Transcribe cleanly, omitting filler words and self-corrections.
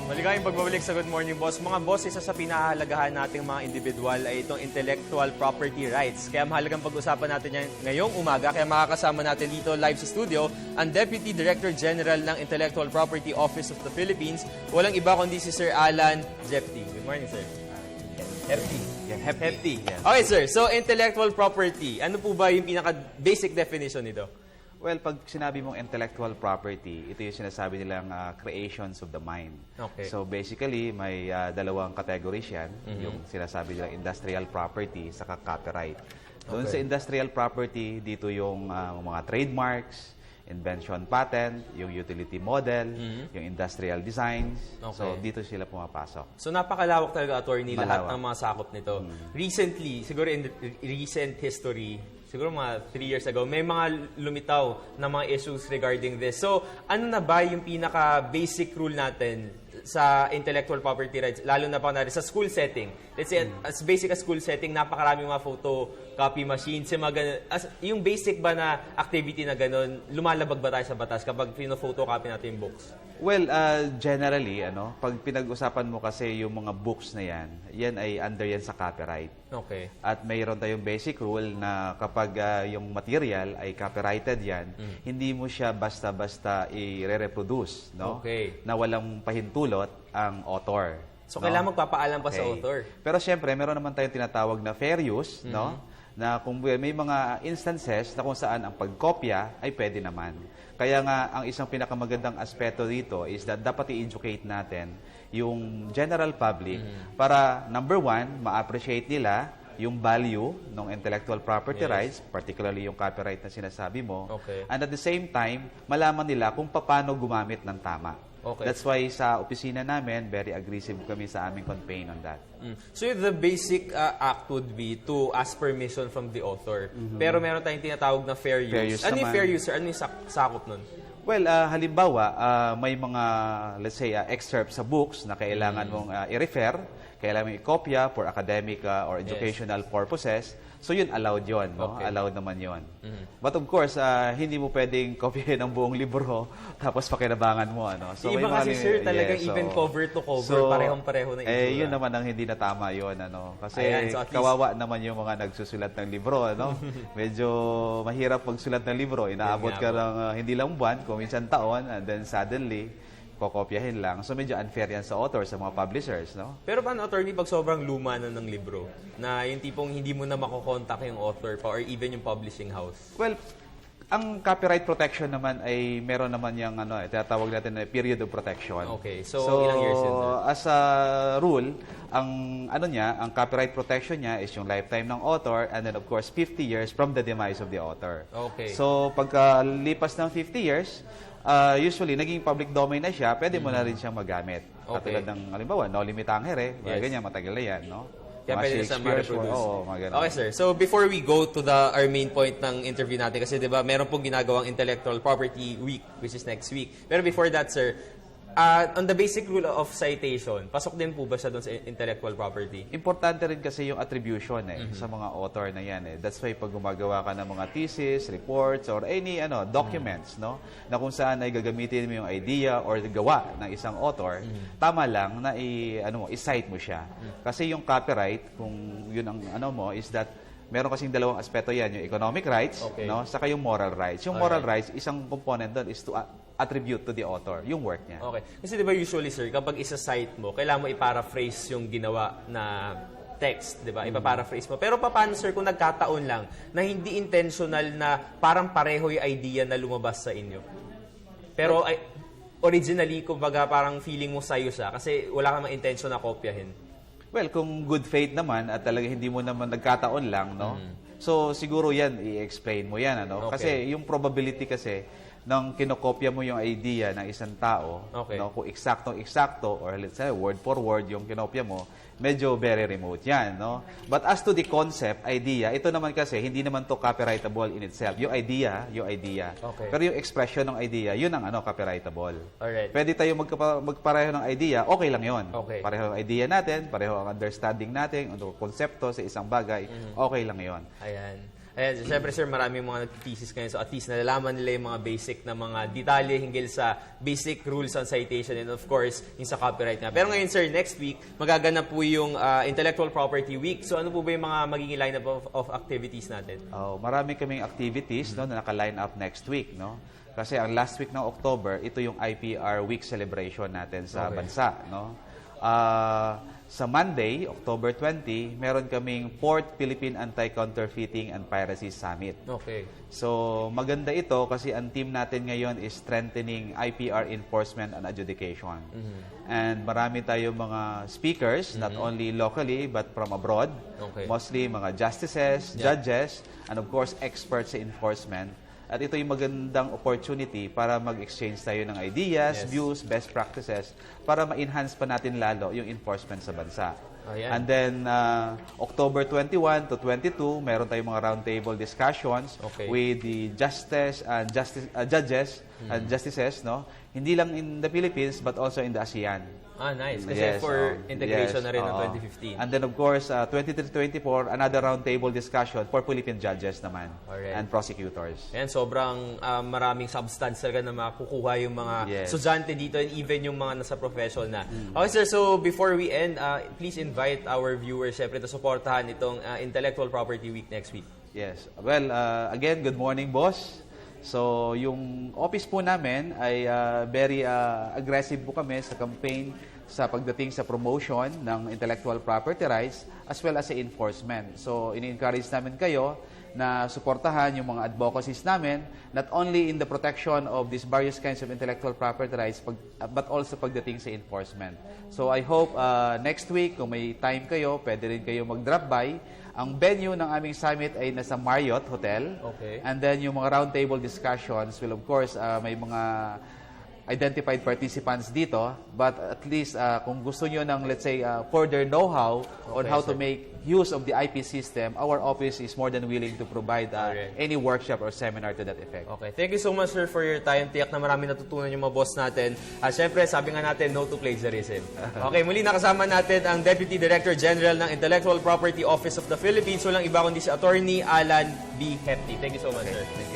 Maligayang pagbabalik sa Good Morning Boss. Mga boss, isa sa pinahahalagahan nating mga individual ay itong intellectual property rights. Kaya mahalagang pag-usapan natin yan ngayong umaga. Kaya makakasama natin dito live sa studio ang Deputy Director General ng Intellectual Property Office of the Philippines. Walang iba kundi si Sir Alan Jepti. Good morning, sir. Hefty. Yeah, hefty. Yeah. Okay, sir. So, intellectual property. Ano po ba yung pinaka-basic definition nito? Well, pag sinabi mong intellectual property, ito yung sinasabi nilang creations of the mind. Okay. So basically, may dalawang categories yan. Yung sinasabi nilang industrial property saka copyright. Doon sa industrial property, dito yung mga trademarks, invention patent, yung utility model, yung industrial designs. Okay. So dito sila pumapasok. So napakalawak talaga, attorney, lahat Malawak. ng mga sakop nito. Recently, siguro in recent history, siguro mga 3 years ago, may mga lumitaw na mga issues regarding this. So ano na ba yung pinaka-basic rule natin sa intellectual property rights, lalo na pa sa school setting? Let's say, as basic as school setting, napakarami mga photocopy machines, yung, yung basic ba na activity na ganun, lumalabag ba tayo sa batas kapag pino-photocopy natin yung books? Well, generally, pag pinag-usapan mo kasi yung mga books na yan ay under yan sa copyright. Okay. At mayroon tayong basic rule na kapag yung material ay copyrighted yan, hindi mo siya basta-basta i-reproduce, no? Okay. Na walang pahintulot ang author. So, no? kailangan magpapaalam pa sa Okay. author. Pero syempre, meron naman tayong tinatawag na fair use, no? Na kung may mga instances na kung saan ang pagkopya ay pwede naman. Kaya nga, ang isang pinakamagandang aspeto dito is that dapat i-educate natin yung general public para, number one, ma-appreciate nila yung value ng intellectual property rights, particularly yung copyright na sinasabi mo. Okay. And at the same time, malaman nila kung paano gumamit ng tama. Okay. That's why sa opisina namin, very aggressive kami sa aming campaign on that. So the basic act would be to ask permission from the author. Pero meron tayong tinatawag na fair use. Fair use Ano yung naman. fair use, sir? Ano yung sakop nun? Well, halimbawa, may mga, let's say, excerpts sa books na kailangan mong i-refer, kailangan mong i-kopya for academic or educational purposes. So yun, allowed yun. No? Okay. Allowed naman yun. But of course, hindi mo pwedeng kopyahin ang buong libro tapos pakinabangan mo. So, Iba may mga kasi, sir, talagang yes, even so- cover to cover, so, parehong-pareho na itsura. yun naman ang hindi na tama yun. Kasi Ayan, so at least- kawawa naman yung mga nagsusulat ng libro. Medyo mahirap magsulat ng libro. Inaabot Yun ka nga ng hindi lang buwan, kung minsan taon, and then suddenly, kokopyahin lang. So medyo unfair yan sa authors, sa mga publishers. Pero paano, attorney, pag sobrang luma na ng libro, na yung tipong hindi mo na makokontak yung author pa or even yung publishing house? Well, ang copyright protection naman ay meron naman yung tinatawag natin na period of protection. Okay, so ilang years yun, sir? As a rule, ang copyright protection niya is yung lifetime ng author and then of course 50 years from the demise of the author. Okay. So pagkalipas ng 50 years, usually naging public domain na siya, pwede mo na rin siyang magamit. Okay. Katulad ng halimbawa, No Limit Tangere, Yes. ganyan, matagal na yan, no? Kaya Mga pwede na siya Shakespeare's ma-reproduce. Oo, mga ganun. Okay, sir. So, before we go to our main point ng interview natin, kasi di ba, meron pong ginagawang Intellectual Property Week, which is next week. Pero before that, sir, on the basic rule of citation, pasok din po ba siya doon sa intellectual property? Importante rin kasi yung attribution sa mga author na yan. That's why pag gumagawa ka ng mga thesis, reports, or any documents, no, na kung saan ay gagamitin mo yung idea or gawa ng isang author, tama lang na i-cite mo siya. Kasi yung copyright, kung yun ang mo, is that meron kasing dalawang aspeto yan, yung economic rights, Okay. no, saka yung moral rights. Yung moral rights, isang component doon is to attribute to the author, yung work niya. Okay. Kasi di ba usually, sir, kapag isa-cite mo, kailangan mo i-paraphrase yung ginawa na text, di ba? Ipa-paraphrase mo. Pero paano, sir, kung nagkataon lang na hindi intentional na parang pareho yung idea na lumabas sa inyo? Pero originally, kumbaga parang feeling mo sa'yo siya kasi wala kang intention na kopyahin. Well, kung good faith naman at talaga hindi mo naman nagkataon lang, no? So siguro 'yan i-explain mo 'yan, Okay. Kasi yung probability kasi nang kinokopya mo yung idea ng isang tao, Okay. kung eksaktong-eksakto or let's say word for word yung kinopya mo, medyo very remote 'yan, no? But as to the concept, idea, ito naman kasi hindi naman to copyrightable in itself. Yung idea. Okay. Pero yung expression ng idea, yun ang copyrightable. Alright. Pwede tayo magpareho ng idea, okay lang 'yon. Okay. Pareho ang idea natin, pareho ang understanding natin, ang konsepto sa isang bagay, okay lang 'yon. Ayan. And syempre sir, maraming mga nag-thesis ngayon. So at least nalalaman nila yung mga basic na mga detalye hinggil sa basic rules on citation and of course, yung sa copyright nga. Pero ngayon sir, next week, magaganap po yung Intellectual Property Week. So ano po ba yung mga magiging lineup of activities natin? Marami kaming activities no, na naka-line up next week. No? Kasi ang last week ng October, ito yung IPR Week celebration natin sa bansa. No? Sa Monday, October 20, meron kaming 4th Philippine Anti-Counterfeiting and Piracy Summit. Okay. So, maganda ito kasi ang team natin ngayon is strengthening IPR enforcement and adjudication. And marami tayong mga speakers, not only locally but from abroad. Okay. Mostly mga justices, judges, and of course, experts sa enforcement. At ito yung magandang opportunity para mag-exchange tayo ng ideas, views, best practices para ma-enhance pa natin lalo yung enforcement sa bansa. Ayan. And then, October 21 to 22, meron tayong mga roundtable discussions with the judges and justices, no? Hindi lang in the Philippines but also in the ASEAN. Nice. Kasi for integration na rin ng 2015. And then of course, 23-24, another roundtable discussion for Philippine judges naman and prosecutors. And sobrang maraming substance talaga na makukuha yung mga estudyante dito and even yung mga nasa profession na. Okay sir, so before we end, please invite our viewers syempre to supportahan itong Intellectual Property Week next week. Yes. Well, again, good morning boss. So, yung office po namin ay very aggressive po kami sa campaign sa pagdating sa promotion ng intellectual property rights as well as sa enforcement. So, ini-encourage namin kayo na suportahan yung mga advocacies namin not only in the protection of these various kinds of intellectual property rights but also pagdating sa enforcement. So, I hope next week, kung may time kayo, pwede rin kayo mag-drop by. Ang venue ng aming summit ay nasa Marriott Hotel. Okay. And then yung mga roundtable discussions will of course may mga identified participants dito. But at least kung gusto nyo ng let's say further know-how on how to make use of the IP system, our office is more than willing to provide any workshop or seminar to that effect. Okay. Thank you so much sir for your time. Tiyak na marami natutunan yung mga boss natin. Siyempre, sabi nga natin, no to plagiarism. Okay, muli nakasama natin ang Deputy Director General ng Intellectual Property Office of the Philippines. Walang iba kundi si Attorney Alan B. Hepty. Thank you so much sir. Thank you.